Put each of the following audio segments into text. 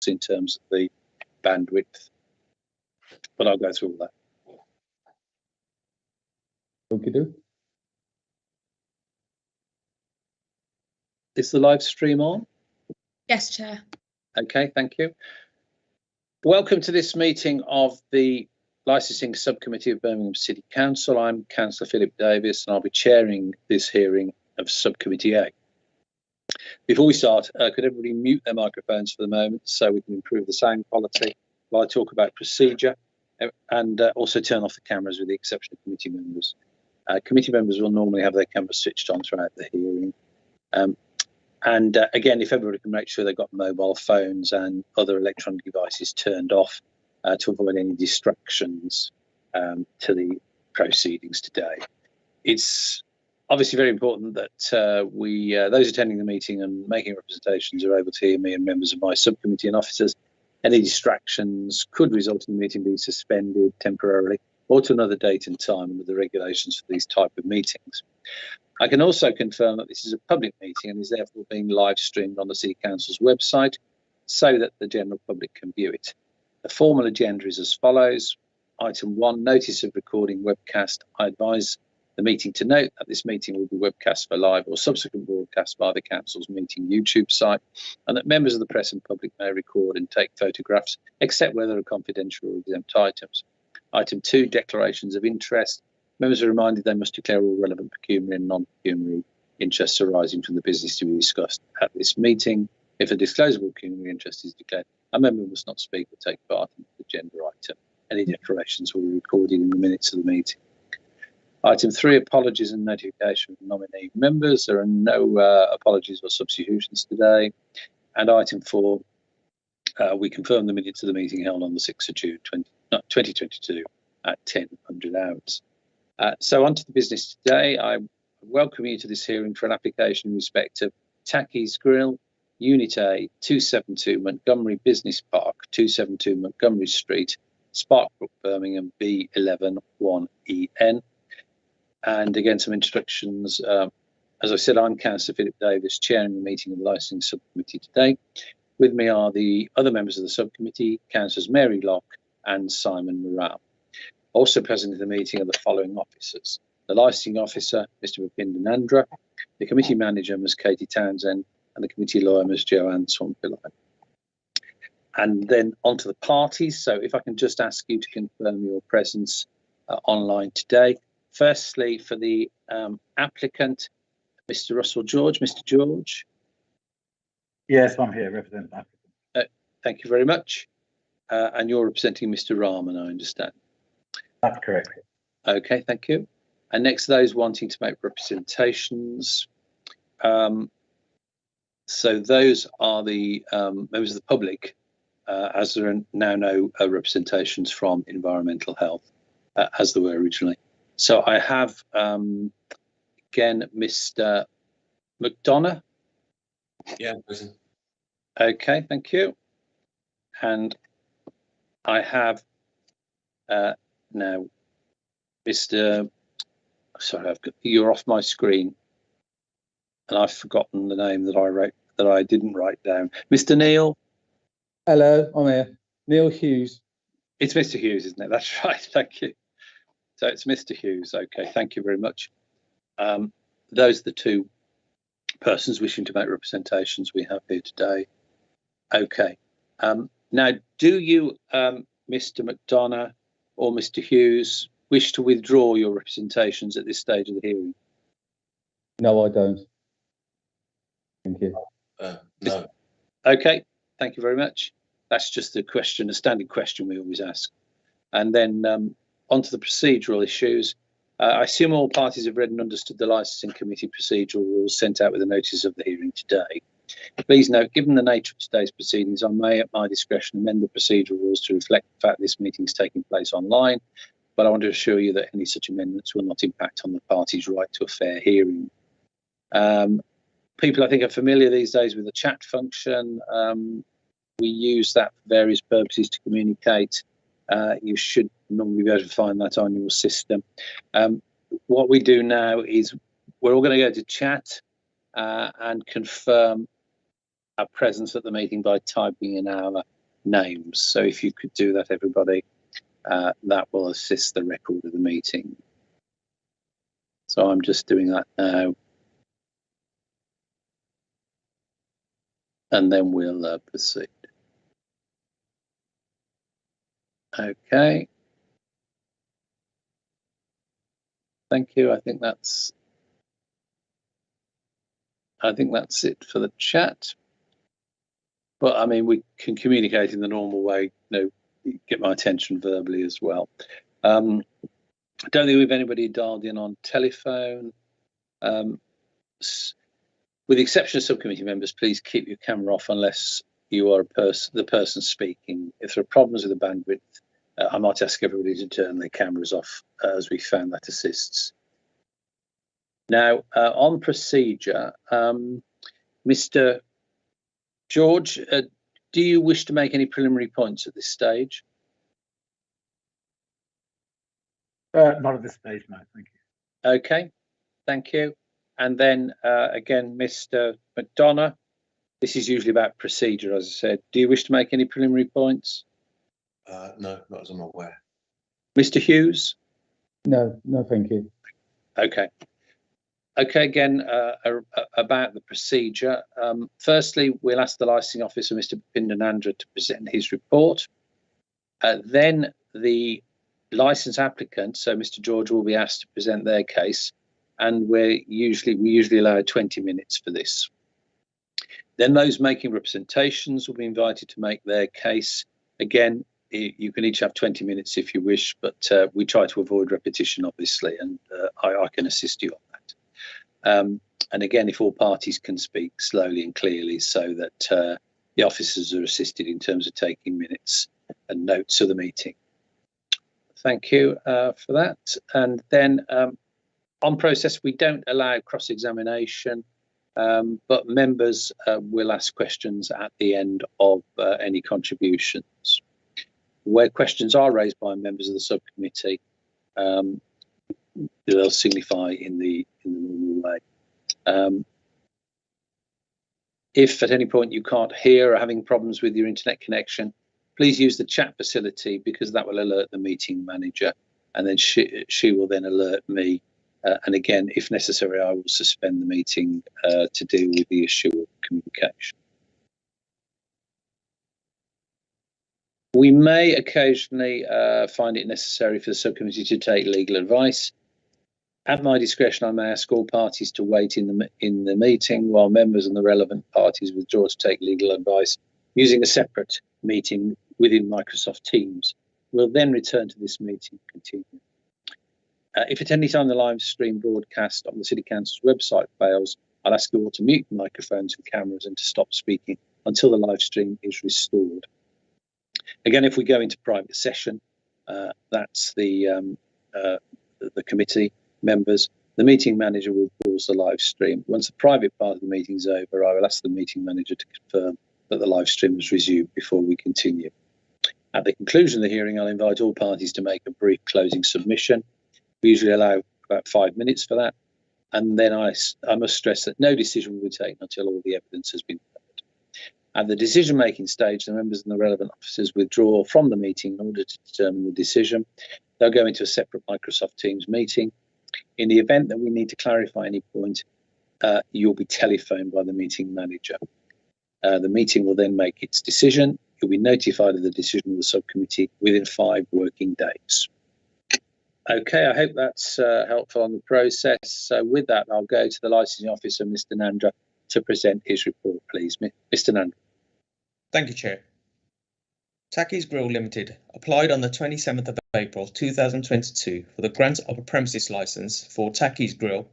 difficulty in terms of the bandwidth, but I'll go through all that. Okay. Is the live stream on? Yes, Chair. Okay, thank you. Welcome to this meeting of the Licensing Subcommittee of Birmingham City Council. I'm Councillor Philip Davis and I'll be chairing this hearing of Subcommittee A. Before we start, could everybody mute their microphones for the moment so we can improve the sound quality while I talk about procedure, and also turn off the cameras with the exception of committee members. Committee members will normally have their cameras switched on throughout the hearing. Again, if everybody can make sure they've got mobile phones and other electronic devices turned off to avoid any distractions to the proceedings today. It's obviously very important that those attending the meeting and making representations are able to hear me and members of my subcommittee and officers. Any distractions could result in the meeting being suspended temporarily or to another date and time under the regulations for these type of meetings. I can also confirm that this is a public meeting and is therefore being live streamed on the City Council's website so that the general public can view it. The formal agenda is as follows. Item 1, notice of recording webcast. I advise the meeting to note that this meeting will be webcast for live or subsequent broadcast by the Council's meeting YouTube site, and that members of the press and public may record and take photographs, except where there are confidential or exempt items. Item 2, declarations of interest. Members are reminded they must declare all relevant pecuniary and non-pecuniary interests arising from the business to be discussed at this meeting. If a disclosable pecuniary interest is declared, a member must not speak or take part in the agenda item. Any declarations will be recorded in the minutes of the meeting. Item 3, apologies and notification of nominee members. There are no apologies or substitutions today. And item 4, we confirm the minutes of the meeting held on the 6th of June 2022 at 10:00 hours. So on to the business today. I welcome you to this hearing for an application in respect of Tacky's Grill, Unit A, 272 Montgomery Business Park, 272 Montgomery Street, Sparkbrook, Birmingham, B11 1EN. And again, some introductions. As I said, I'm Councillor Philip Davis, chairing the meeting of the Licensing Subcommittee today. With me are the other members of the subcommittee, Councillors Mary Locke and Simon Morrell. Also present at the meeting are the following officers: the licensing officer, Mr. Bipinda Nandra, the committee manager, Ms. Katie Townsend, and the committee lawyer, Ms. Joanne Swampillai. And then on to the parties. So if I can just ask you to confirm your presence online today. Firstly, for the applicant, Mr. Russell George. Mr. George. Yes, I'm here, representing the applicant. Thank you very much. And you're representing Mr. Rahman, I understand. That's correct. Okay, thank you. And next, those wanting to make representations. So those are the members of the public, as there are now no representations from Environmental Health, as there were originally. So I have, again, Mr. McDonough. Yeah, present. Okay, thank you. And I have now Mr. Sorry, you're off my screen, and I've forgotten the name that I didn't write down. Mr. Neil. Hello, I'm here. Neil Hughes. It's Mr. Hughes, isn't it? That's right. Thank you. So it's Mr. Hughes. Okay, thank you very much. Those are the two persons wishing to make representations we have here today. Okay. Now, do you, Mr. McDonough or Mr. Hughes, wish to withdraw your representations at this stage of the hearing? No, I don't. Thank you. No. Okay, thank you very much. That's just a question, a standard question we always ask. And then on to the procedural issues. I assume all parties have read and understood the Licensing Committee procedural rules sent out with the notice of the hearing today. Please note, given the nature of today's proceedings, I may at my discretion amend the procedural rules to reflect the fact this meeting is taking place online, but I want to assure you that any such amendments will not impact on the party's right to a fair hearing. People, I think, are familiar these days with the chat function. We use that for various purposes to communicate. You should normally be able to find that on your system. What we do now is we're all going to go to chat and confirm our presence at the meeting by typing in our names. So if you could do that, everybody, that will assist the record of the meeting. So I'm just doing that now. And then we'll proceed. Okay. Thank you. I think that's it for the chat. But I mean, we can communicate in the normal way, get my attention verbally as well. I don't think we've anybody dialed in on telephone. With the exception of subcommittee members, please keep your camera off unless you are the person speaking. If there are problems with the bandwidth, I might ask everybody to turn their cameras off, as we found that assists. Now, on procedure, Mr. George, do you wish to make any preliminary points at this stage? Not at this stage, no, thank you. Okay, thank you. And then again, Mr. McDonough, this is usually about procedure, as I said. Do you wish to make any preliminary points? No, not as I'm aware. Mr. Hughes? No, thank you. Okay. Okay, again, about the procedure. Firstly, we'll ask the licensing officer, Mr. Pindanandra, to present his report. Then the license applicant, so Mr. George, will be asked to present their case, and we usually allow 20 minutes for this. Then those making representations will be invited to make their case. Again, you can each have 20 minutes if you wish, but we try to avoid repetition, obviously, and I can assist you on that. And again, if all parties can speak slowly and clearly so that the officers are assisted in terms of taking minutes and notes of the meeting. Thank you for that. And then on process, we don't allow cross-examination, but members will ask questions at the end of any contributions. Where questions are raised by members of the subcommittee, they'll signify in the normal way. If at any point you can't hear or having problems with your internet connection, please use the chat facility, because that will alert the meeting manager, and then she will then alert me. And again, if necessary, I will suspend the meeting to deal with the issue of communication. We may occasionally find it necessary for the subcommittee to take legal advice. At my discretion, I may ask all parties to wait in the meeting while members and the relevant parties withdraw to take legal advice using a separate meeting within Microsoft Teams. We'll then return to this meeting and continue. If at any time the live stream broadcast on the City Council's website fails, I'll ask you all to mute microphones and cameras and to stop speaking until the live stream is restored. Again, if we go into private session, that's the committee members. The meeting manager will pause the live stream. Once the private part of the meeting is over, I will ask the meeting manager to confirm that the live stream is resumed before we continue. At the conclusion of the hearing, I'll invite all parties to make a brief closing submission. We usually allow about 5 minutes for that. And then I must stress that no decision will be taken until all the evidence has been heard. At the decision-making stage, the members and the relevant officers withdraw from the meeting in order to determine the decision. They'll go into a separate Microsoft Teams meeting. In the event that we need to clarify any point, you'll be telephoned by the meeting manager. The meeting will then make its decision. You'll be notified of the decision of the subcommittee within 5 working days. Okay, I hope that's helpful on the process. So with that, I'll go to the licensing officer, Mr. Nandra, to present his report, please. Mr. Nandra. Thank you, Chair. Takis Grill Limited applied on the 27th of April 2022 for the grant of a premises licence for Takis Grill,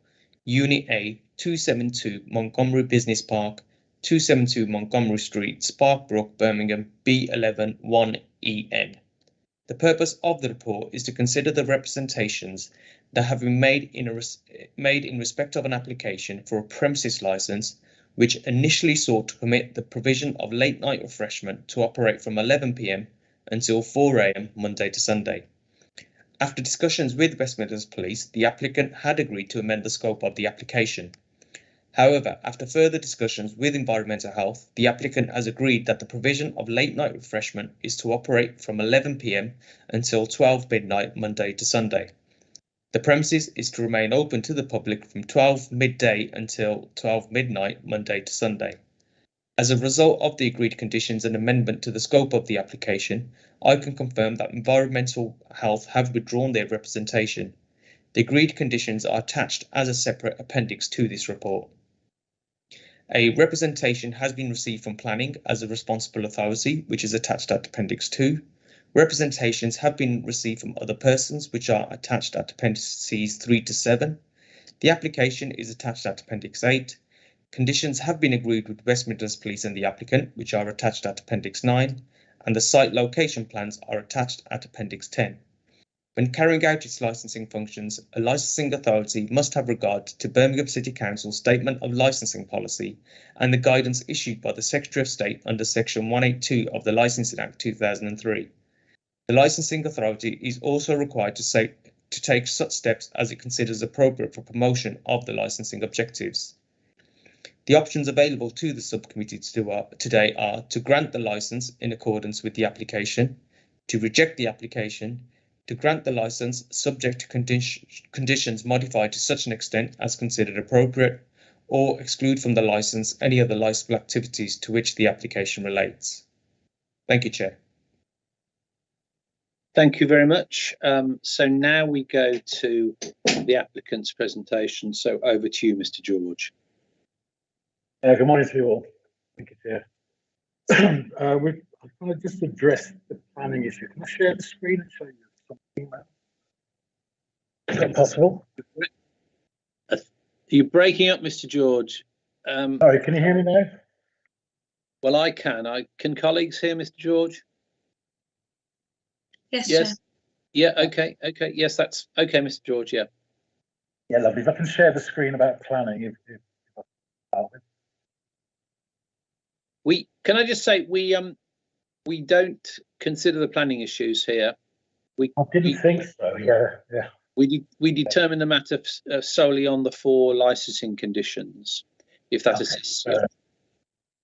Unit A, 272 Montgomery Business Park, 272 Montgomery Street, Sparkbrook, Birmingham, B11 1EN. The purpose of the report is to consider the representations that have been made in respect of an application for a premises licence, which initially sought to permit the provision of late night refreshment to operate from 11 p.m. until 4 a.m. Monday to Sunday. After discussions with West Midlands Police, the applicant had agreed to amend the scope of the application. However, after further discussions with Environmental Health, the applicant has agreed that the provision of late night refreshment is to operate from 11 p.m. until 12 midnight Monday to Sunday. The premises is to remain open to the public from 12 midday until 12 midnight Monday to Sunday. As a result of the agreed conditions and amendment to the scope of the application, I can confirm that Environmental Health have withdrawn their representation. The agreed conditions are attached as a separate appendix to this report. A representation has been received from Planning as a responsible authority, which is attached at Appendix 2. Representations have been received from other persons, which are attached at Appendices 3 to 7. The application is attached at Appendix 8. Conditions have been agreed with West Midlands Police and the applicant, which are attached at Appendix 9, and the site location plans are attached at Appendix 10. When carrying out its licensing functions, a licensing authority must have regard to Birmingham City Council's Statement of Licensing Policy and the guidance issued by the Secretary of State under Section 182 of the Licensing Act 2003. The licensing authority is also required to take such steps as it considers appropriate for promotion of the licensing objectives. The options available to the subcommittee today are to grant the license in accordance with the application, to reject the application, to grant the license subject to conditions modified to such an extent as considered appropriate, or exclude from the license any other licensable activities to which the application relates. Thank you, Chair. Thank you very much. So now we go to the applicant's presentation. So over to you, Mr. George. Good morning to you all. Thank you, Chair. I'm going to just address the planning issue. Can I share the screen and show you something? Is that possible? You're breaking up, Mr. George. Sorry, can you hear me now? Well, I can. Can colleagues hear Mr. George? Yes, Yes. Chair. Yeah. Okay. Okay. Yes, that's okay, Mr. George. Yeah. Yeah, lovely. If I can share the screen about planning, if I can start with. Can I just say we don't consider the planning issues here. I didn't think so. Yeah. We determine the matter solely on the 4 licensing conditions, if that assists you.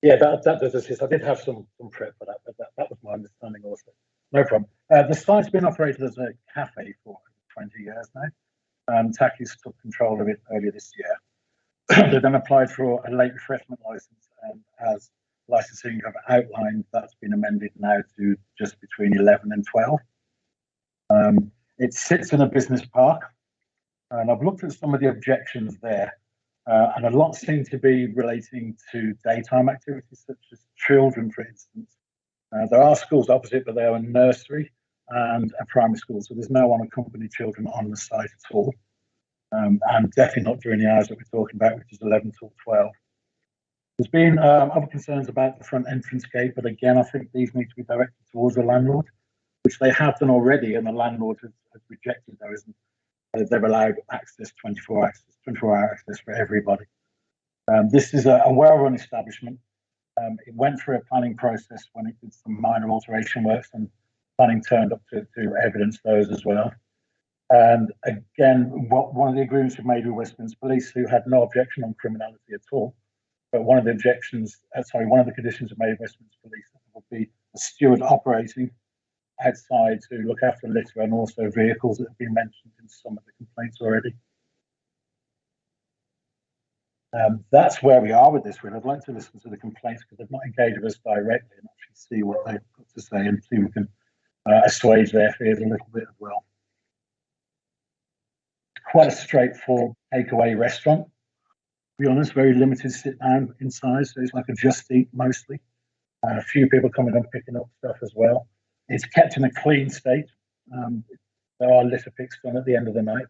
Yeah, that does assist. I did have some prep for that, but that was my understanding also. No problem. The site's been operated as a cafe for 20 years now. Tacky's took control of it earlier this year. They then applied for a late refreshment license, and as licensing have outlined, that's been amended now to just between 11 and 12. It sits in a business park, and I've looked at some of the objections there, and a lot seem to be relating to daytime activities, such as children, for instance. There are schools opposite, but they are a nursery and a primary school, so there's no unaccompanied children on the site at all, and definitely not during the hours that we're talking about, which is 11 till 12. There's been other concerns about the front entrance gate, but again, I think these need to be directed towards the landlord, which they have done already, and the landlord has rejected those. They've allowed access, 24-hour access for everybody. This is a well-run establishment. It went through a planning process when it did some minor alteration works, and planning turned up to evidence those as well. And again, one of the agreements we've made with Westminster Police, who had no objection on criminality at all, but one of the conditions we made with Westminster Police would be a steward operating outside to look after litter and also vehicles that have been mentioned in some of the complaints already. That's where we are with this. I'd like to listen to the complaints because they've not engaged with us directly and actually see what they've got to say and see if we can assuage their fears a little bit as well. Quite a straightforward takeaway restaurant. To be honest, very limited sit down in size, so it's like a just eat mostly. A few people coming and picking up stuff as well. It's kept in a clean state. There are litter picks done at the end of the night.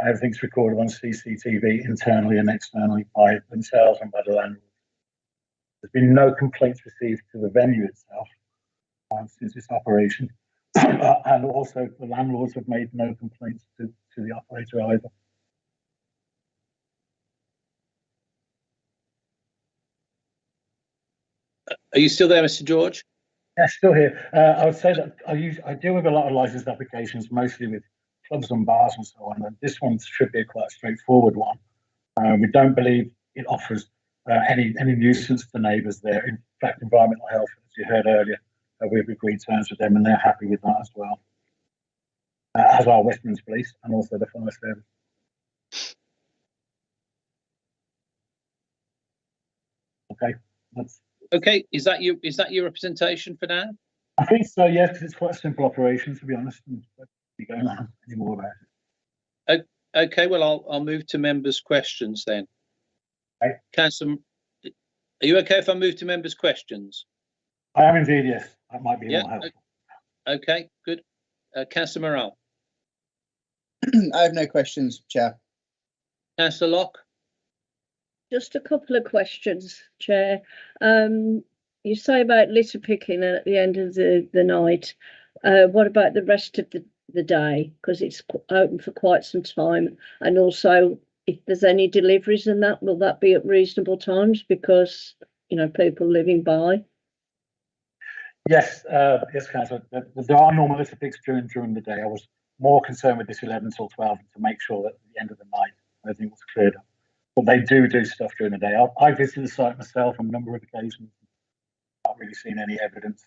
Everything's recorded on CCTV internally and externally by themselves and by the landlord. There's been no complaints received to the venue itself since its operation. And also the landlords have made no complaints to the operator either. Are you still there, Mr. George? Yeah, still here. I would say that I deal with a lot of licensed applications, mostly with clubs and bars and so on. And this one should be quite a straightforward one. We don't believe it offers any nuisance to neighbours there. In fact, environmental health, as you heard earlier, we've agreed terms with them and they're happy with that as well. As are West Midlands Police and also the fire service. Okay, that's. Okay, is that your representation for now? I think so, yes, because it's quite a simple operation, to be honest. And we don't know any more about it. Okay, well, I'll move to members' questions then. Okay. Councillor, are you okay if I move to members' questions? I am indeed, yes. That might be Yeah. more helpful. Okay, good. Councillor Morrell. I have no questions, Chair. Councillor Locke. Just a couple of questions, Chair. You say about litter picking at the end of the night. What about the rest of the day? Because it's open for quite some time. And also, if there's any deliveries in that, will that be at reasonable times? Because, you know, people living by. Yes, yes, Councillor. There are normal litter picks during the day. I was more concerned with this 11 till 12 to make sure that at the end of the night everything was cleared up. But they do stuff during the day. I visited the site myself on a number of occasions. Not really seen any evidence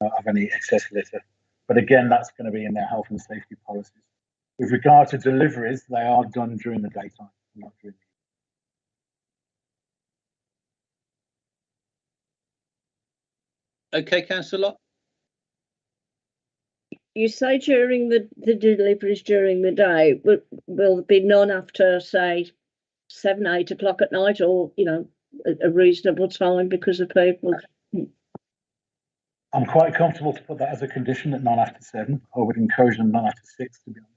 of any excess litter. But again, that's going to be in their health and safety policies. With regard to deliveries, they are done during the daytime, not during the Okay, Councillor Locke. You say during the deliveries during the day, will there be none after, say, 7, 8 o'clock at night, or, you know, a reasonable time because of people? I'm quite comfortable to put that as a condition that none after 7. I would encourage them none after 6, to be honest.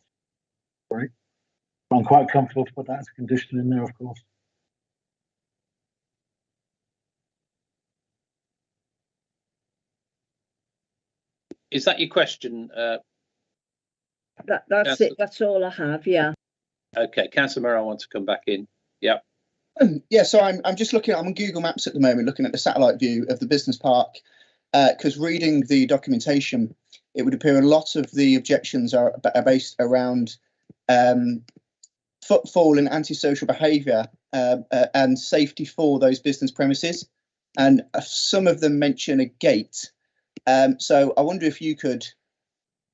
Right. But I'm quite comfortable to put that as a condition in there, of course. Is that your question? That's it. That's all I have. Yeah. Okay, Councillor Morrell wants to come back in. Yeah. Yeah, so I'm just looking. I'm on Google Maps at the moment, looking at the satellite view of the business park. Because reading the documentation, it would appear a lot of the objections are based around footfall and antisocial behaviour and safety for those business premises, and some of them mention a gate. So I wonder if you could.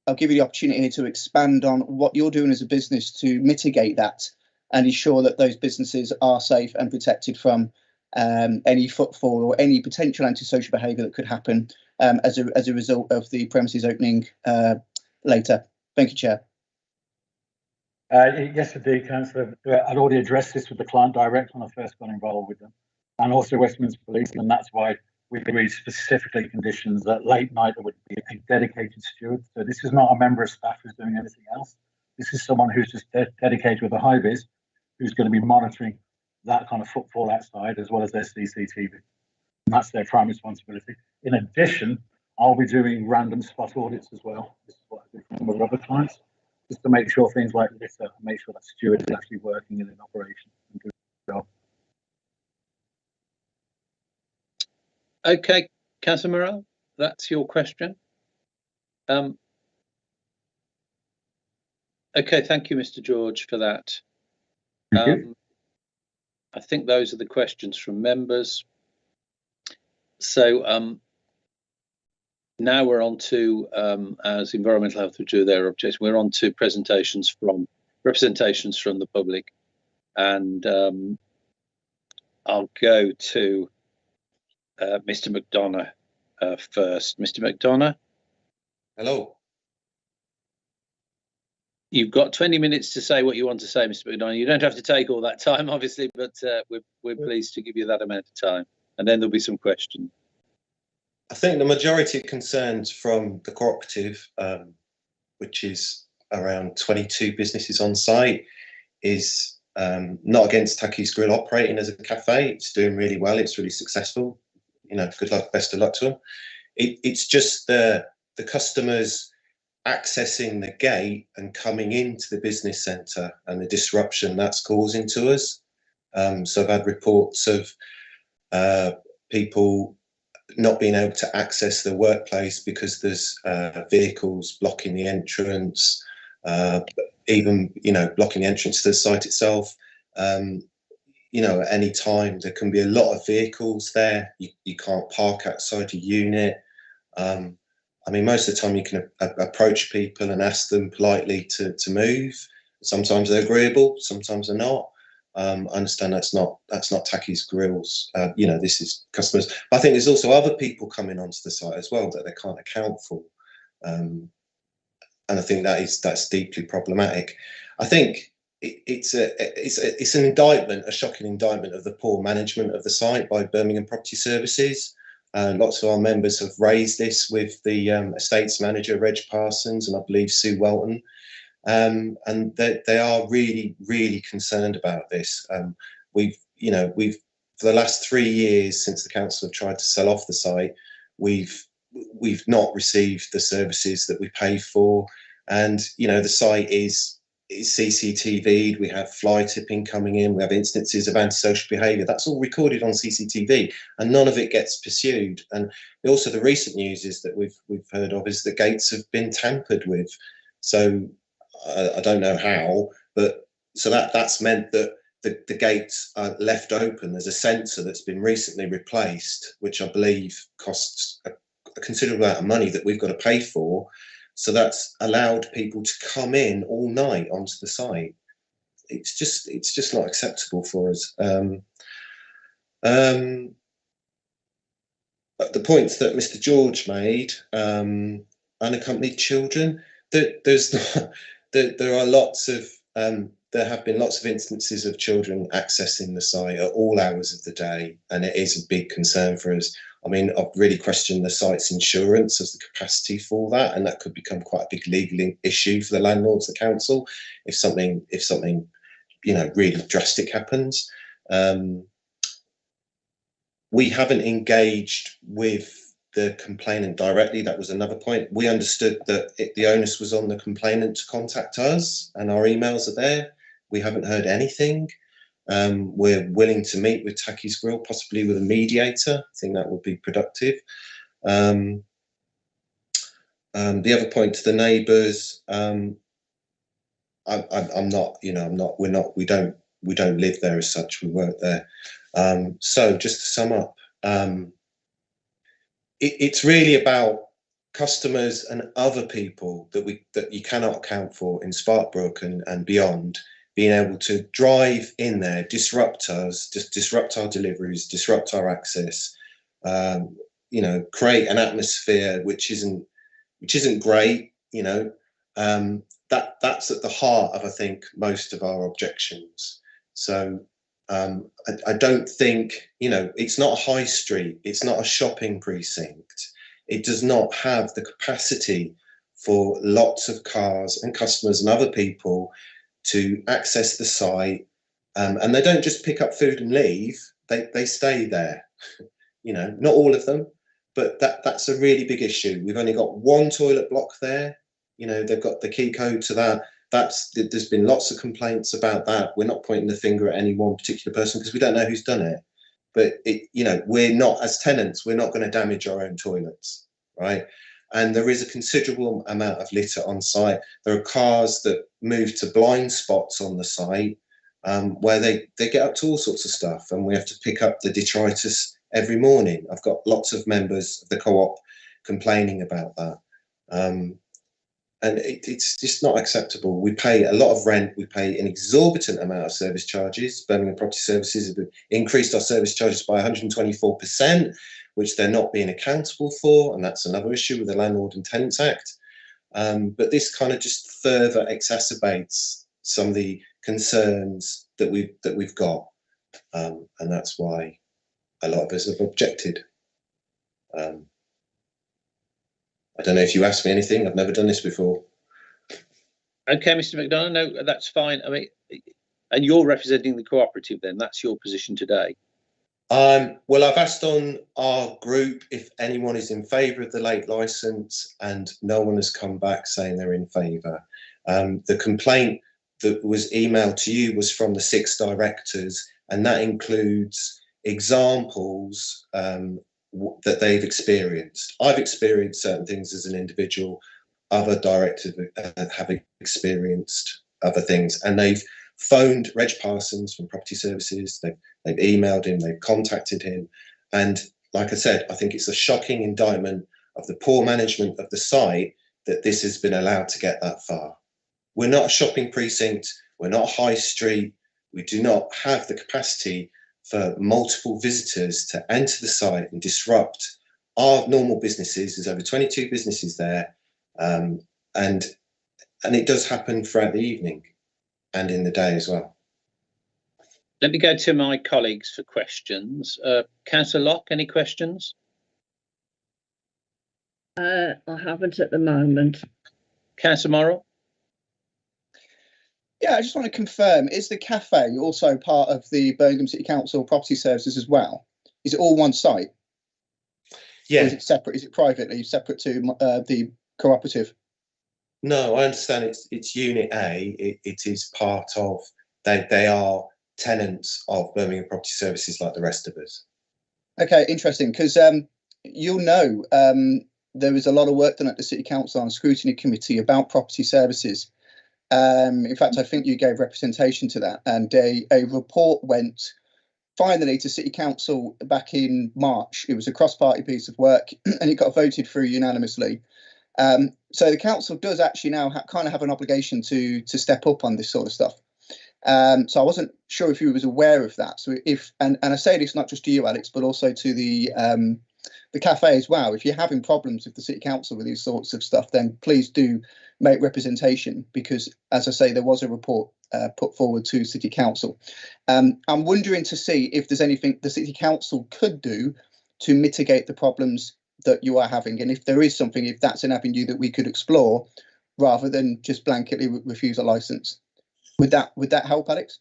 I'll give you the opportunity here to expand on what you're doing as a business to mitigate that and ensure that those businesses are safe and protected from any footfall or any potential antisocial behaviour that could happen as a result of the premises opening later. Thank you, Chair. Yes, indeed, Councillor. I'd already addressed this with the client direct when I first got involved with them, and also West Midlands Police, and that's why we agreed specifically conditions that late night there would be a dedicated steward. So this is not a member of staff who's doing anything else. This is someone who's just dedicated with a high vis, who's going to be monitoring that kind of footfall outside as well as their CCTV. And that's their prime responsibility. In addition, I'll be doing random spot audits as well. This is what I do for some other clients, just to make sure things like litter and make sure that steward is actually working in an operation and doing the job. Okay, Councillor Morrell, that's your question. Okay, thank you, Mr. George, for that. Thank you. I think those are the questions from members. So now we're on to, as Environmental Health would do their objection, we're on to representations from the public. And I'll go to Mr. McDonough first. Mr. McDonough. Hello. You've got 20 minutes to say what you want to say, Mr. McDonough. You don't have to take all that time, obviously, but we're pleased to give you that amount of time. And then there'll be some questions. I think the majority of concerns from the cooperative, which is around 22 businesses on site, is not against Taki's Grill operating as a cafe. It's doing really well. It's really successful. You know, good luck, best of luck to them. It's just the customers accessing the gate and coming into the business centre and the disruption that's causing to us. So I've had reports of people not being able to access the workplace because there's vehicles blocking the entrance, even, you know, blocking the entrance to the site itself. you know, at any time there can be a lot of vehicles there. You can't park outside a unit. I mean, most of the time you can approach people and ask them politely to move. Sometimes they're agreeable, sometimes they're not. I understand that's not Tacky's Grills. You know, this is customers. But I think there's also other people coming onto the site as well that they can't account for, and I think that's deeply problematic. I think it's an indictment, a shocking indictment of the poor management of the site by Birmingham Property Services. Lots of our members have raised this with the estates manager, Reg Parsons, and I believe Sue Welton. And they are really, really concerned about this. We've for the last 3 years since the council have tried to sell off the site, we've not received the services that we pay for, and you know, the site is CCTV'd. We have fly tipping coming in. We have instances of antisocial behaviour. That's all recorded on CCTV, and none of it gets pursued. And also, the recent news is that we've heard of is the gates have been tampered with. So I don't know how, but so that's meant that the gates are left open. There's a sensor that's been recently replaced, which I believe costs a considerable amount of money that we've got to pay for. So that's allowed people to come in all night onto the site. It's just not acceptable for us. But the points that Mr. George made, unaccompanied children, there are lots of there have been lots of instances of children accessing the site at all hours of the day, and it is a big concern for us. I mean, I've really questioned the site's insurance as the capacity for that, and that could become quite a big legal issue for the landlords, the council, if something you know, really drastic happens. We haven't engaged with the complainant directly. That was another point. We understood that the onus was on the complainant to contact us, and our emails are there. We haven't heard anything. We're willing to meet with Tacky's Grill, possibly with a mediator. I think that would be productive. The other point to the neighbours, I'm not, you know, we don't live there as such. We work there. So just to sum up, it's really about customers and other people that you cannot account for in Sparkbrook and beyond, being able to drive in there, disrupt us, just disrupt our deliveries, disrupt our access, you know, create an atmosphere which isn't great, you know. That's at the heart of, I think, most of our objections. So I don't think, you know, it's not a high street, it's not a shopping precinct. It does not have the capacity for lots of cars and customers and other people to access the site. And they don't just pick up food and leave, they stay there. You know, not all of them, but that's a really big issue. We've only got one toilet block there. You know, they've got the key code to that. There's been lots of complaints about that. We're not pointing the finger at any one particular person because we don't know who's done it. But you know, we're not, as tenants, we're not going to damage our own toilets, right? And there is a considerable amount of litter on site. There are cars that move to blind spots on the site where they get up to all sorts of stuff, and we have to pick up the detritus every morning. I've got lots of members of the co-op complaining about that. And it's just not acceptable. We pay a lot of rent. We pay an exorbitant amount of service charges. Birmingham Property Services have increased our service charges by 124%, which they're not being accountable for. And that's another issue with the Landlord and Tenants Act. But this kind of just further exacerbates some of the concerns that we've got. And that's why a lot of us have objected. I don't know if you asked me anything. I've never done this before. Okay, Mr. McDonough, no, that's fine. I mean, and you're representing the cooperative then, that's your position today? Well, I've asked on our group if anyone is in favour of the late licence, and no one has come back saying they're in favour. The complaint that was emailed to you was from the 6 directors, and that includes examples that they've experienced. I've experienced certain things as an individual. Other directors have experienced other things, and they've phoned Reg Parsons from Property Services. They've emailed him. They've contacted him. And like I said, I think it's a shocking indictment of the poor management of the site that this has been allowed to get that far. We're not a shopping precinct. We're not a high street. We do not have the capacity for multiple visitors to enter the site and disrupt our normal businesses. There's over 22 businesses there. And it does happen throughout the evening and in the day as well. Let me go to my colleagues for questions. Councillor Locke, any questions? I haven't at the moment. Councillor Morrell? Yeah, I just want to confirm, is the cafe also part of the Birmingham City Council Property Services as well? Is it all one site? Yeah. Or is it separate? Is it privately separate to the cooperative? No, I understand it's Unit A. It is part of, they are tenants of Birmingham Property Services like the rest of us. Okay, interesting, because you'll know there was a lot of work done at the City Council on Scrutiny Committee about property services. In fact, I think you gave representation to that, and a report went finally to City Council back in March. It was a cross-party piece of work, and it got voted through unanimously. So the council does actually now kind of have an obligation to step up on this sort of stuff. So I wasn't sure if you was aware of that. So if and I say this not just to you, Alex, but also to the cafe as well. If you're having problems with the City Council with these sorts of stuff, then please do make representation, because, as I say, there was a report put forward to City Council. I'm wondering to see if there's anything the City Council could do to mitigate the problems that you are having, and if there is something, if that's an avenue that we could explore rather than just blanketly refuse a license. Would that help, Alex?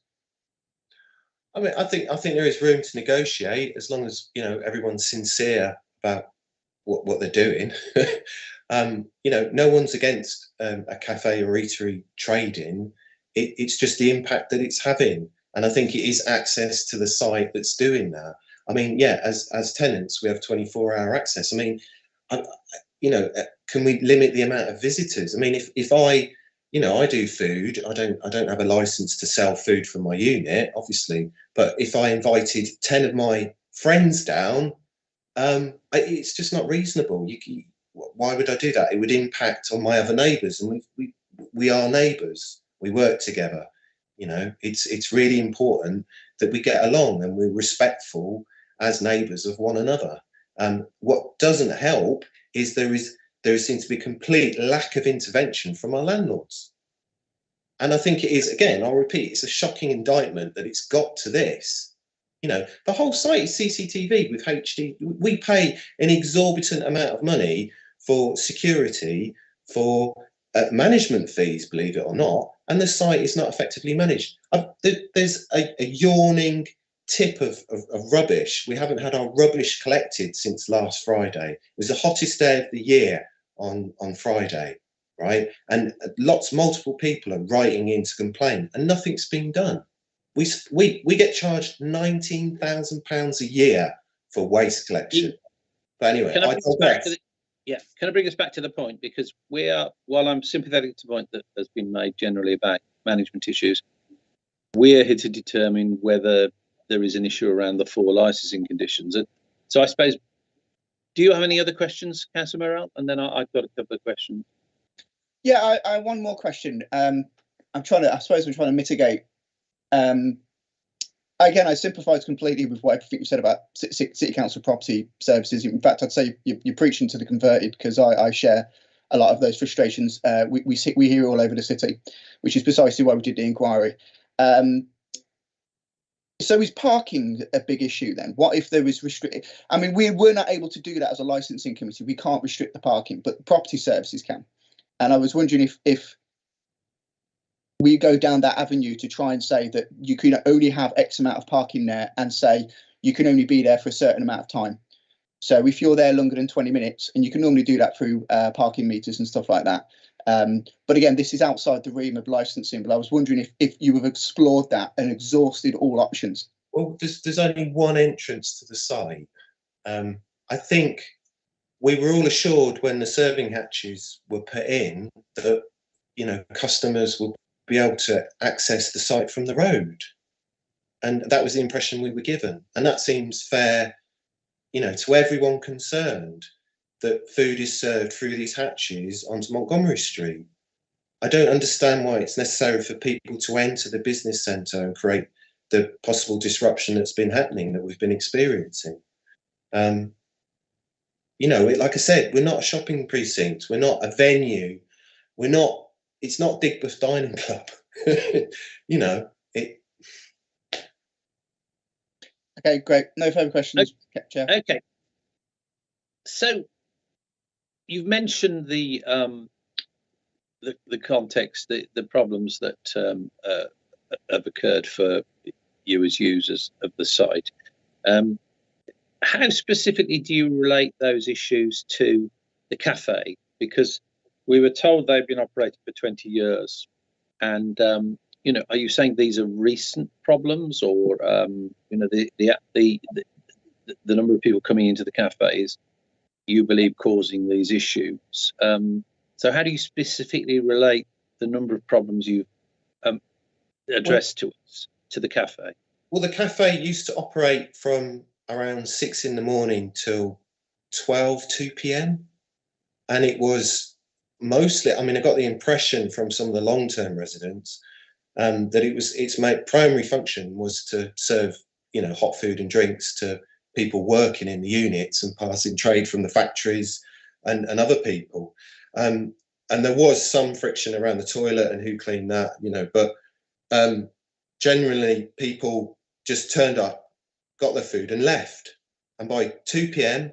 I mean, I think there is room to negotiate as long as, you know, everyone's sincere about what they're doing. You know, no one's against a cafe or eatery trading. It's just the impact that it's having, and I think it is access to the site that's doing that. I mean, yeah, as tenants, we have 24-hour access. I mean, you know, can we limit the amount of visitors? I mean, if I, you know, I do food, I don't have a license to sell food from my unit, obviously, but if I invited 10 of my friends down, it's just not reasonable. Why would I do that? It would impact on my other neighbours, and we are neighbours. We work together. You know, it's really important that we get along and we're respectful as neighbours of one another. What doesn't help is there seems to be a complete lack of intervention from our landlords. And I think it is, again, I'll repeat, it's a shocking indictment that it's got to this. You know, the whole site is CCTV with HD. We pay an exorbitant amount of money for security, for management fees, believe it or not, and the site is not effectively managed. There's a yawning tip of rubbish. We haven't had our rubbish collected since last Friday. It was the hottest day of the year on Friday, right? And multiple people are writing in to complain, and nothing's been done. We get charged £19,000 a year for waste collection. But anyway, can I bring us back to the point, because while I'm sympathetic to the point that has been made generally about management issues, we're here to determine whether there is an issue around the 4 licensing conditions. And so I suppose, do you have any other questions, Councillor Morrell? And then I've got a couple of questions. Yeah, I one more question. I suppose I'm trying to mitigate. Again, I sympathise completely with what everything you said about City Council Property Services. In fact, I'd say you're preaching to the converted, because I share a lot of those frustrations. We hear all over the city, which is precisely why we did the inquiry. So is parking a big issue then? What if there was restricted? I mean, we're not able to do that as a licensing committee. We can't restrict the parking, but property services can. And I was wondering if we go down that avenue to try and say that you can only have X amount of parking there, and say you can only be there for a certain amount of time. So if you're there longer than 20 minutes, and you can normally do that through parking meters and stuff like that. But again, this is outside the realm of licensing, but I was wondering if you have explored that and exhausted all options. Well, there's only one entrance to the site. I think we were all assured when the serving hatches were put in that, you know, customers will be able to access the site from the road. And that was the impression we were given. And that seems fair, you know, to everyone concerned, that food is served through these hatches onto Montgomery Street. I don't understand why it's necessary for people to enter the business centre and create the possible disruption that's been happening, that we've been experiencing. You know, like I said, we're not a shopping precinct, we're not a venue, it's not Digbeth Dining Club. You know, it. Okay, great. No further questions, Chair. Okay. So you've mentioned the context, the problems that have occurred for you as users of the site. How specifically do you relate those issues to the cafe? Because we were told they've been operating for 20 years, and you know, are you saying these are recent problems, or you know, the number of people coming into the cafes you believe causing these issues? So how do you specifically relate the number of problems you've addressed to us to the cafe? Well, the cafe used to operate from around 6 in the morning till 2 p.m. And it was mostly, I mean, I got the impression from some of the long-term residents that its primary function was to serve, you know, hot food and drinks to people working in the units and passing trade from the factories and other people. And there was some friction around the toilet and who cleaned that, you know, but generally people just turned up, got their food and left. And by 2 p.m,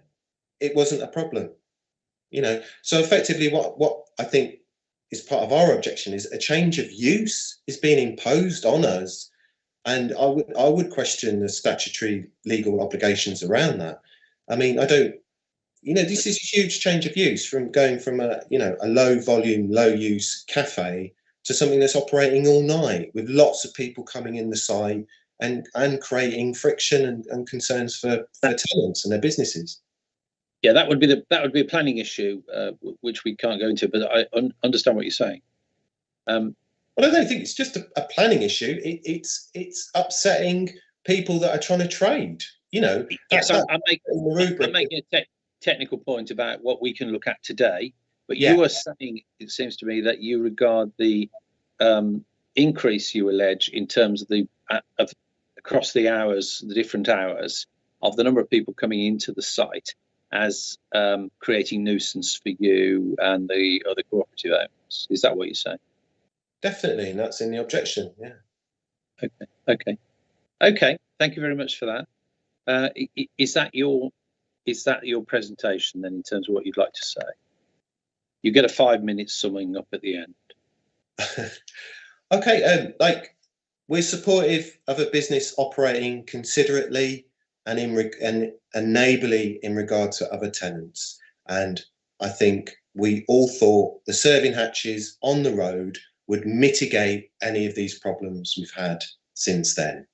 it wasn't a problem, you know. So effectively what I think is part of our objection is a change of use is being imposed on us. And I would question the statutory legal obligations around that. I mean, I don't, you know, this is a huge change of use from going from a, you know, a low volume, low use cafe to something that's operating all night with lots of people coming in the site and creating friction and concerns for tenants and their businesses. Yeah, that would be a planning issue, which we can't go into, but I understand what you're saying. Well, I don't think it's just a planning issue. It's upsetting people that are trying to trade. You know, yes, I'm making a technical point about what we can look at today, but yeah. You are saying, it seems to me, that you regard the increase you allege in terms of the across the hours, the different hours of the number of people coming into the site as creating nuisance for you and the other cooperative owners. Is that what you're saying? Definitely, and that's in the objection. Yeah. Okay. Thank you very much for that. Is that your presentation then, in terms of what you'd like to say? You get a 5-minute summing up at the end. Okay. Like, we're supportive of a business operating considerately and neighbourly in regard to other tenants. And I think we all thought the serving hatches on the road would mitigate any of these problems we've had since then.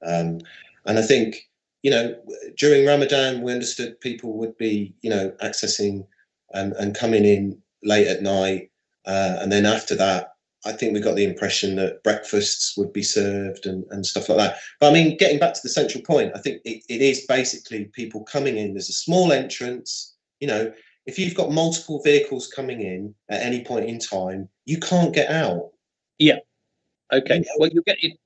And I think, you know, during Ramadan, we understood people would be, you know, accessing and coming in late at night. And then after that, I think we got the impression that breakfasts would be served and stuff like that. But I mean, getting back to the central point, I think it is basically people coming in. There's a small entrance. You know, if you've got multiple vehicles coming in at any point in time, you can't get out. Yeah. Okay. You know, well, you get it.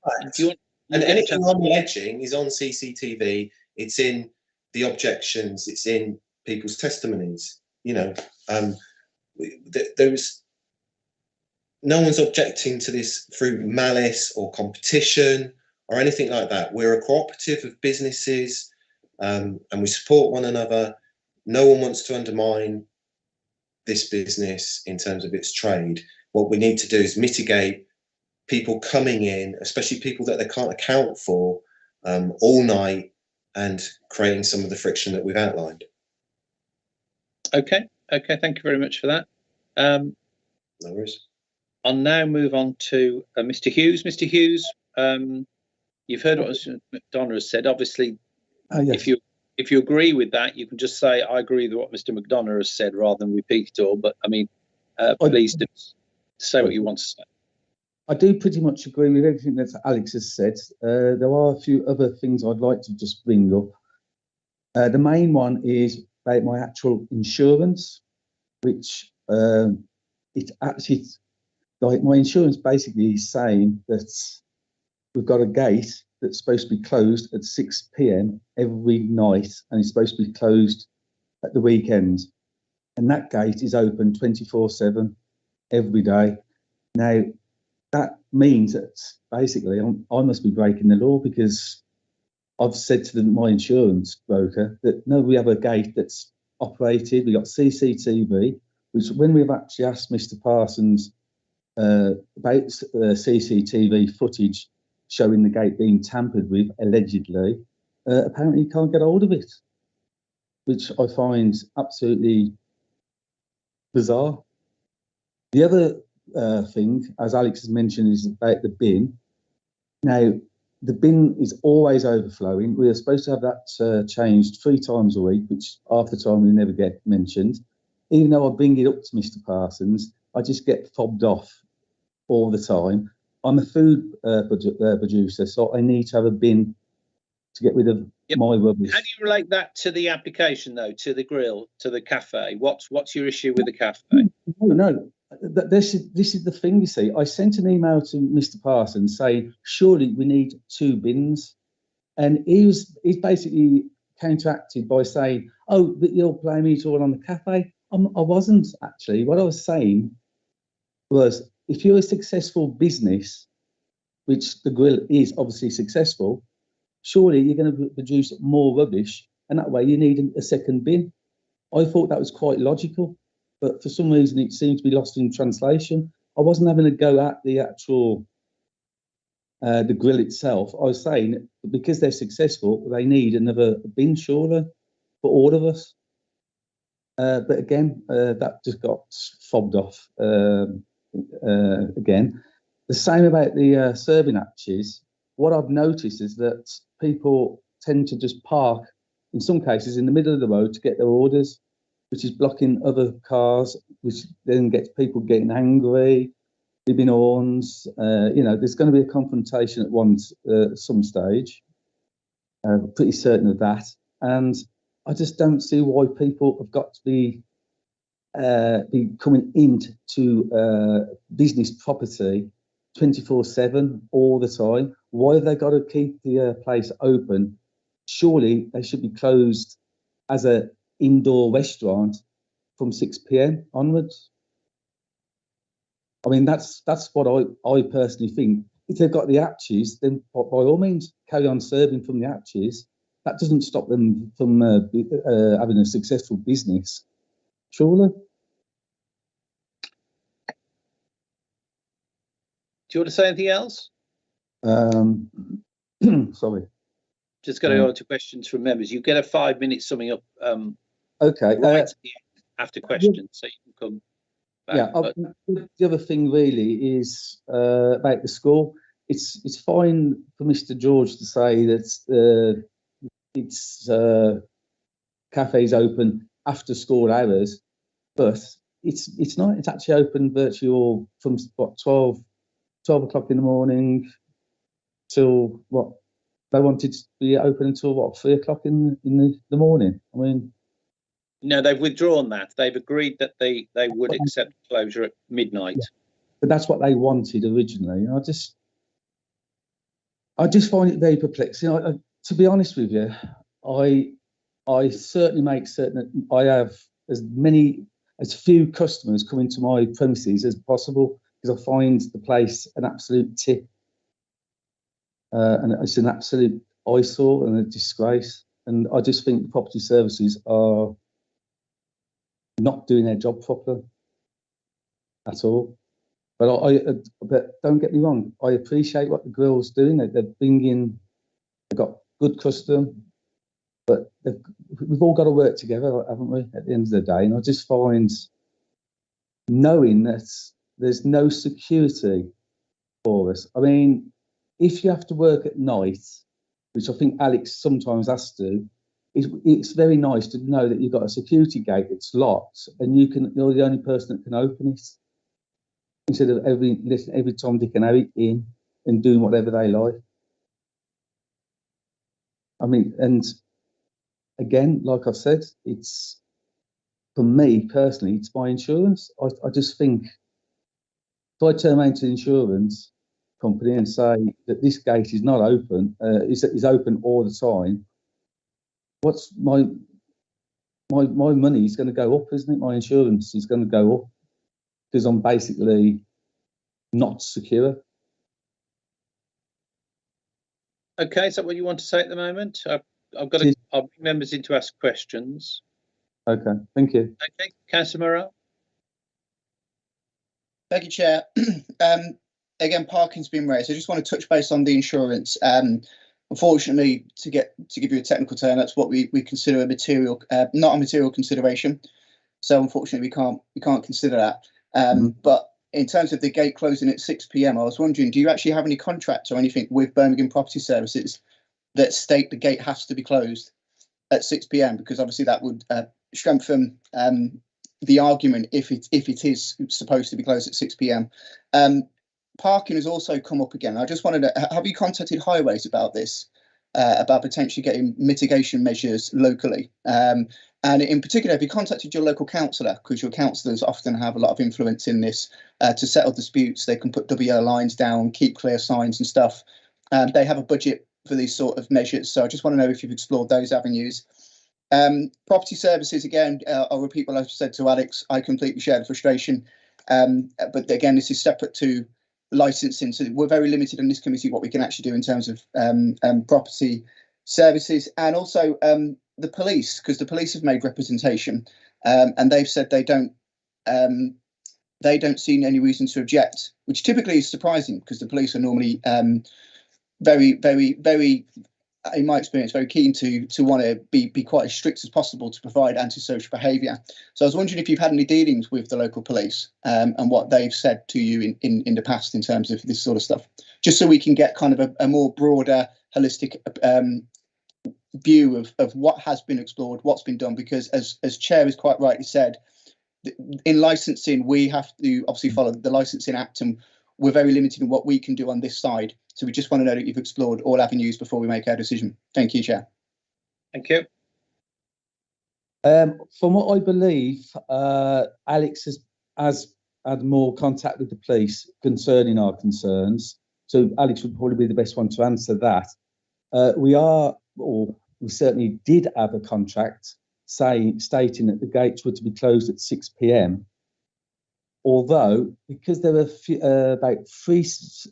And anything I'm alleging is on CCTV. It's in the objections. It's in people's testimonies. You know, no one's objecting to this through malice or competition or anything like that. We're a cooperative of businesses, and we support one another. No one wants to undermine this business in terms of its trade. What we need to do is mitigate people coming in, especially people that they can't account for, all night, and creating some of the friction that we've outlined. Okay. Thank you very much for that. No worries. I'll now move on to Mr. Hughes. Mr. Hughes, you've heard what Mr. McDonough has said. Obviously, yes. if you agree with that, you can just say, I agree with what Mr. McDonough has said, rather than repeat it all. But I mean, please do say what you want to say. I do pretty much agree with everything that Alex has said. There are a few other things I'd like to just bring up. The main one is about my actual insurance, which it actually, like my insurance basically is saying that we've got a gate that's supposed to be closed at 6 p.m. every night, and it's supposed to be closed at the weekend. And that gate is open 24/7 every day. Now, that means that basically I must be breaking the law, because I've said to my insurance broker that no, we have a gate that's operated. We got CCTV, which when we've actually asked Mr. Parsons about CCTV footage showing the gate being tampered with, allegedly, apparently you can't get hold of it, which I find absolutely bizarre. The other thing, as Alex has mentioned, is about the bin. Now, the bin is always overflowing. We are supposed to have that changed 3 times a week, which half the time we never get mentioned. Even though I bring it up to Mr. Parsons, I just get fobbed off all the time. I'm a food producer, so I need to have a bin to get rid of my rubbish. How do you relate that to the application, though, to the grill, to the cafe? What's your issue with the cafe? No. This is the thing, you see. I sent an email to Mr. Parsons saying, surely we need 2 bins. And he's basically counteracted by saying, oh, but you're blaming it all on the cafe. I wasn't, actually. What I was saying was, if you're a successful business, which the grill is obviously successful, surely you're going to produce more rubbish, and that way you need a second bin. I thought that was quite logical, but for some reason it seemed to be lost in translation. I wasn't having a go at the actual the grill itself. I was saying because they're successful, they need another bin, surely, for all of us. But again, that just got fobbed off again. The same about the serving hatches. What I've noticed is that people tend to just park, in some cases, in the middle of the road to get their orders, which is blocking other cars, which then gets people getting angry, bibbing horns. There's going to be a confrontation at some stage. Pretty certain of that. And I just don't see why people have got to be coming into business property 24/7 all the time. Why have they got to keep the place open? Surely they should be closed as an indoor restaurant from 6 p.m. onwards. I mean, that's what I personally think. If they've got the hatches, then by all means carry on serving from the hatches. That doesn't stop them from having a successful business, surely. Do you want to say anything else? Sorry. Just got to go on to questions from members. You get a 5-minute summing up. Okay. Right at the end, after questions, so you can come back. Yeah. The other thing really is about the school. It's fine for Mr. George to say that it's cafes open after school hours, but it's not. It's actually open virtually all from 12 o'clock in the morning till what they wanted to be open until 3 o'clock in the morning. I mean, no, they've withdrawn that. They've agreed that they would accept closure at midnight. Yeah. But that's what they wanted originally. I just find it very perplexing. To be honest with you, I certainly make certain that I have as few customers coming to my premises as possible, because I find the place an absolute tip, and it's an absolute eyesore and a disgrace. And I just think the property services are not doing their job properly at all. But don't get me wrong, I appreciate what the grill's doing. They've got good custom, but we've all got to work together, haven't we, at the end of the day? And I just find knowing that there's no security for us. I mean, if you have to work at night, which I think Alex sometimes has to, it's very nice to know that you've got a security gate that's locked and you're the only person that can open it. instead of every Tom, Dick and Harry in and doing whatever they like. I mean, and again, like I've said, it's, for me personally, it's my insurance. I just think if I turn around to the insurance company and say that this gate is not open, is open all the time, what's my money is going to go up, isn't it? My insurance is going to go up because I'm basically not secure. Okay, is that what you want to say at the moment? I'll bring members in to ask questions. Okay, thank you. Okay, Councillor Morrell. Thank you, Chair. Again, parking's been raised. I just want to touch base on the insurance. Unfortunately, to give you a technical term, that's what we consider a material, not a material consideration. So unfortunately, we can't consider that. But in terms of the gate closing at 6 p.m, I was wondering, do you actually have any contracts or anything with Birmingham Property Services that state the gate has to be closed at 6 p.m? Because obviously that would strengthen the argument if it is supposed to be closed at 6 p.m. Parking has also come up again. I just wanted to, have you contacted Highways about this, about potentially getting mitigation measures locally? And in particular, have you contacted your local councillor? Because your councillors often have a lot of influence in this to settle disputes. They can put WL lines down, keep clear signs and stuff. They have a budget for these sort of measures. So I just want to know if you've explored those avenues. Property services, again, I'll repeat what I said to Alex. I completely share the frustration. But again, this is separate to licensing. So we're very limited in this committee what we can actually do in terms of property services, and also the police, because the police have made representation and they've said they don't see any reason to object, which typically is surprising because the police are normally very, very, very, in my experience, very keen to want to be quite as strict as possible to provide antisocial behaviour. So I was wondering if you've had any dealings with the local police and what they've said to you in the past in terms of this sort of stuff, just so we can get kind of a more broader, holistic view of what has been explored, what's been done. Because as Chair has quite rightly said, in licensing, we have to obviously follow the Licensing Act, and we're very limited in what we can do on this side. So we just want to know that you've explored all avenues before we make our decision. Thank you, Chair. Thank you. From what I believe, Alex has had more contact with the police concerning our concerns. So Alex would probably be the best one to answer that. We certainly did have a contract stating that the gates were to be closed at 6 p.m. Although, because there were about three,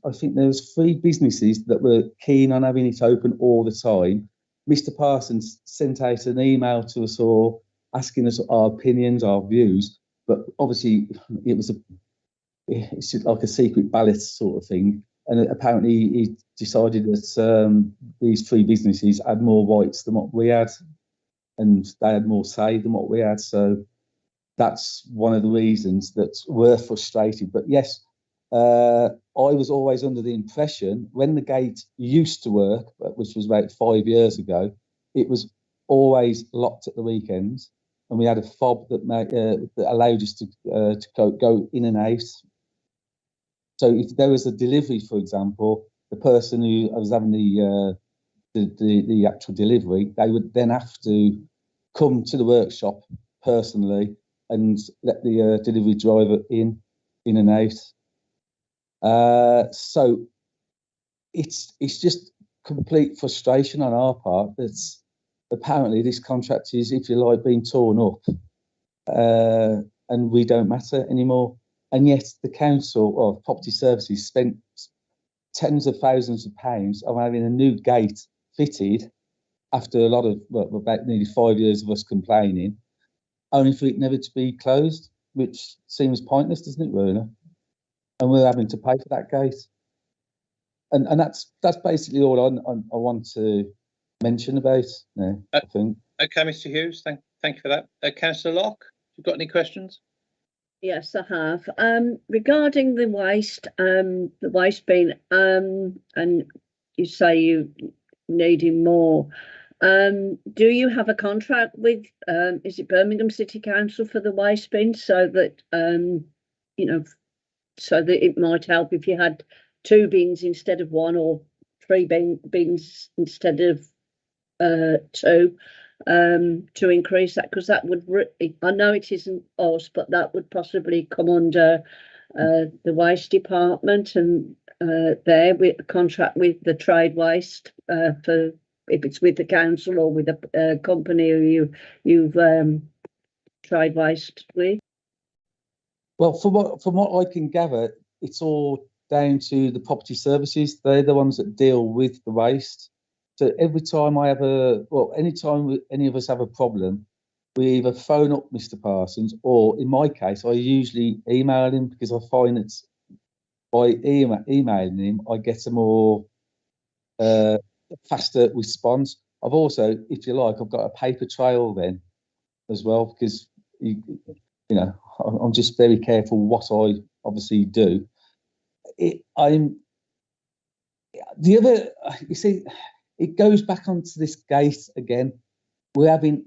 I think there was 3 businesses that were keen on having it open all the time, Mr. Parsons sent out an email to us all asking us our opinions, our views. But obviously, it's like a secret ballot sort of thing. And apparently, he decided that these 3 businesses had more rights than what we had, and they had more say than what we had. So that's one of the reasons that we're frustrated. But yes, I was always under the impression when the gate used to work, which was about 5 years ago, it was always locked at the weekends, and we had a fob that allowed us to go in and out. So if there was a delivery, for example, the person who was having the actual delivery, they would then have to come to the workshop personally and let the delivery driver in and out. So it's just complete frustration on our part. That's apparently this contract is, if you like, being torn up, and we don't matter anymore. And yet the council of property services spent tens of thousands of pounds on having a new gate fitted after a lot of, about nearly 5 years of us complaining, only for it never to be closed, which seems pointless, doesn't it, really? And we're having to pay for that gate. And that's basically all I want to mention about now, I think. Okay, Mr. Hughes, thank you for that. Councillor Locke, you got any questions? Yes, I have. Regarding the waste bin, and you say you needing more. Do you have a contract with is it Birmingham City Council for the waste bin, so that so that it might help if you had 2 bins instead of 1, or 3 bins instead of 2, to increase that, because that would I know it isn't us, but that would possibly come under the waste department, and there with a contract with the trade waste, for if it's with the council or with a company who you've trade waste with. Well, from what I can gather, it's all down to the property services. They're the ones that deal with the waste. So every time anytime any of us have a problem, we either phone up Mr. Parsons, or in my case, I usually email him, because I find it's by emailing him, I get a more faster response. I've also, if you like, I've got a paper trail then as well, because you know, I'm just very careful what I obviously do. You see, it goes back onto this gate again. We're having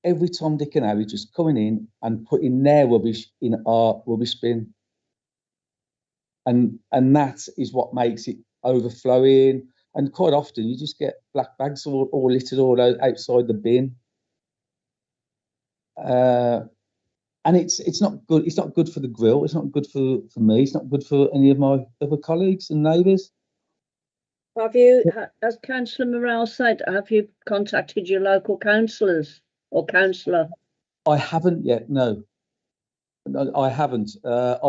every Tom, Dick and Harry just coming in and putting their rubbish in our rubbish bin. And that is what makes it overflowing. And quite often you just get black bags all littered all outside the bin. And it's not good. It's not good for the grill. It's not good for me. It's not good for any of my other colleagues and neighbours. Have you, as Councillor Morrell said, have you contacted your local councillors or councillor? I haven't yet. No, I haven't. I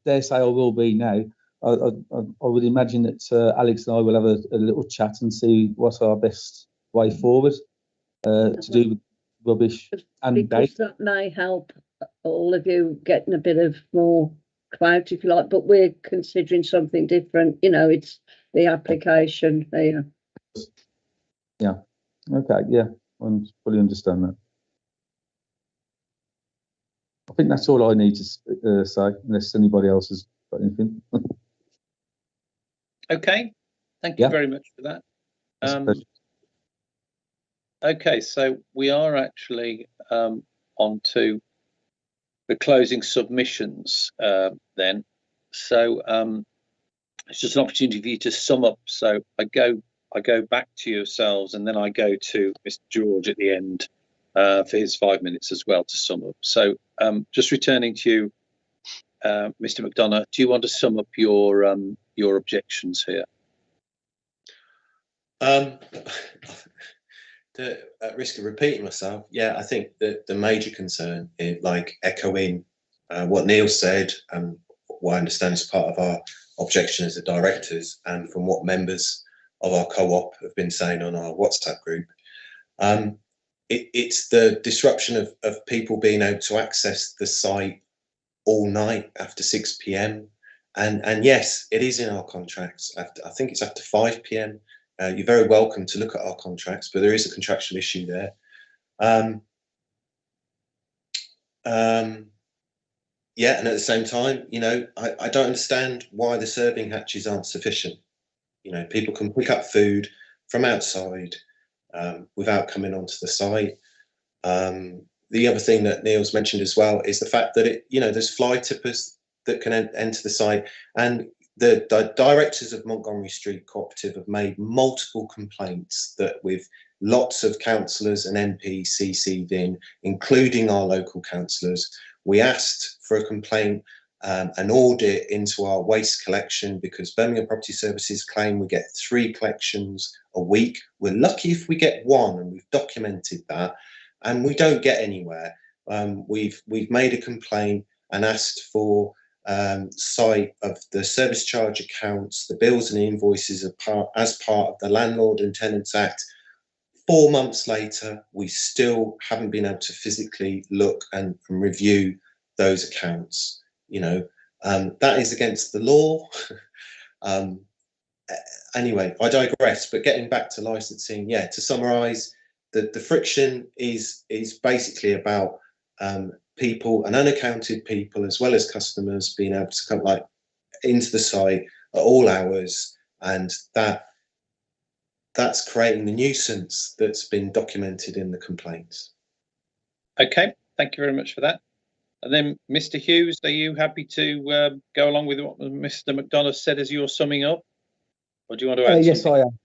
dare say I will be now. I would imagine that Alex and I will have a little chat and see what's our best way forward to do with rubbish and because that may help all of you getting a bit of more clout, if you like, but we're considering something different. You know, it's the application here. Yeah. Okay. Yeah, I fully understand that. I think that's all I need to say, unless anybody else has got anything. Okay, thank you very much for that. Okay, so we are actually on to the closing submissions then. So it's just an opportunity for you to sum up. So I go back to yourselves, and then I go to Mr. George at the end for his 5 minutes as well to sum up. So just returning to you, Mr. McDonough, do you want to sum up your objections here? At risk of repeating myself, yeah, I think that the major concern is, like echoing what Neil said, and what I understand is part of our objection as the directors, and from what members of our co-op have been saying on our WhatsApp group. It's the disruption of people being able to access the site all night after 6 p.m. And yes, it is in our contracts. I think it's after 5 p.m. You're very welcome to look at our contracts, but there is a contractual issue there. Yeah, and at the same time, you know, I don't understand why the serving hatches aren't sufficient. You know, people can pick up food from outside without coming onto the site. The other thing that Neil's mentioned as well is the fact that there's fly tippers that can enter the site, and the directors of Montgomery Street Cooperative have made multiple complaints that, with lots of councillors and MPs CC'd in, including our local councillors, we asked for a complaint, an audit into our waste collection, because Birmingham Property Services claim we get 3 collections a week. We're lucky if we get 1, and we've documented that, and we don't get anywhere. We've made a complaint and asked for sight of the service charge accounts, the bills and invoices as part of the Landlord and Tenants Act. 4 months later, we still haven't been able to physically look and review those accounts. You know, that is against the law. Anyway, I digress, but getting back to licensing, yeah, to summarise, the friction is basically about people and unaccounted people, as well as customers, being able to come into the site at all hours, and that's creating the nuisance that's been documented in the complaints. Okay, thank you very much for that. And then, Mr. Hughes, are you happy to go along with what Mr. McDonough said as you're summing up? Or do you want to add Yes, something? I am.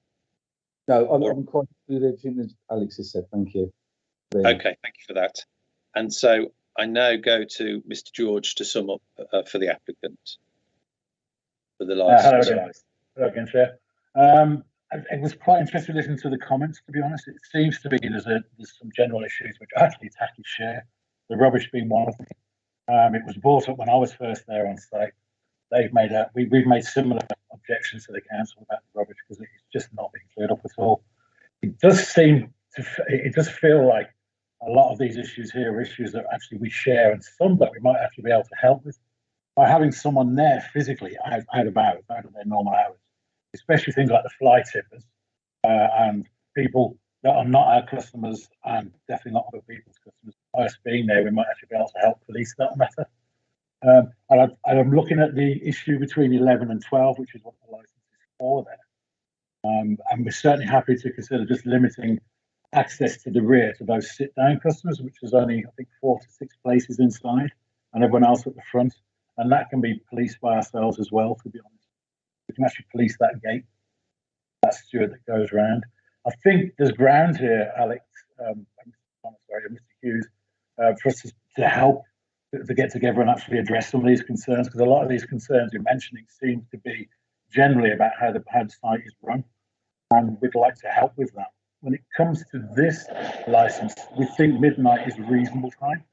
No, I'm quite happy with everything that Alex has said. Thank you. Okay, thank you for that. And so I now go to Mr. George to sum up for the applicant for the license. Hello again, Chair. It was quite interesting to listen to the comments, to be honest. It seems to be there's some general issues which actually Tackies share, the rubbish being one of them. It was brought up when I was first there on site. We've made similar objections to the council about the rubbish because it's just not being cleared up at all. It does feel like a lot of these issues here are issues that actually we share, and some that we might actually be able to help with by having someone there physically out of their normal hours, especially things like the fly tippers and people that are not our customers and definitely not other people's customers. By us being there, we might actually be able to help police that matter. And I'm looking at the issue between 11 and 12, which is what the license is for there. And we're certainly happy to consider just limiting access to the rear to those sit-down customers, which is only, I think, 4 to 6 places inside and everyone else at the front. And that can be policed by ourselves as well, to be honest. We can actually police that gate, that steward that goes around. I think there's ground here, Alex, Mr. Hughes, for us to help to get together and actually address some of these concerns, because a lot of these concerns you're mentioning seem to be generally about how the site is run, and we'd like to help with that. When it comes to this license, we think midnight is a reasonable time,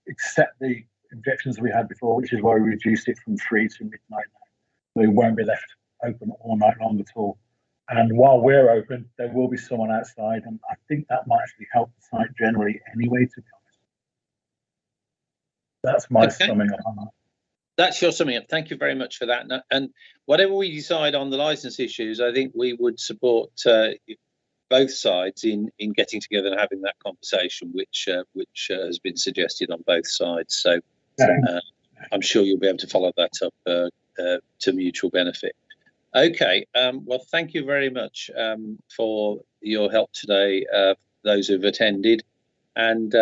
except the objections we had before, which is why we reduced it from 3 to midnight now. So it won't be left open all night long at all. And while we're open, there will be someone outside, and I think that might actually help the site generally anyway, to be honest. That's my summing up on that. That's your summing up. Thank you very much for that. And whatever we decide on the license issues, I think we would support both sides in getting together and having that conversation, which has been suggested on both sides. So I'm sure you'll be able to follow that up to mutual benefit. Okay. Well, thank you very much for your help today, those who've attended. And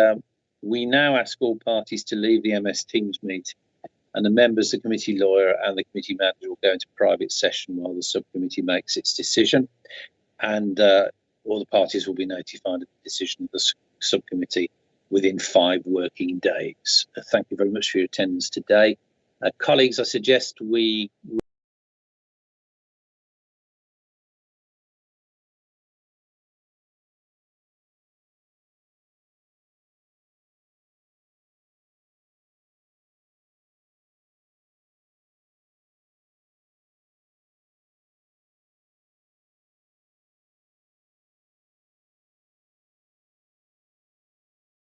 we now ask all parties to leave the MS Teams meeting, and the members, the committee lawyer and the committee manager will go into private session while the subcommittee makes its decision. And all the parties will be notified of the decision of the subcommittee within 5 working days. Thank you very much for your attendance today. Colleagues, I suggest we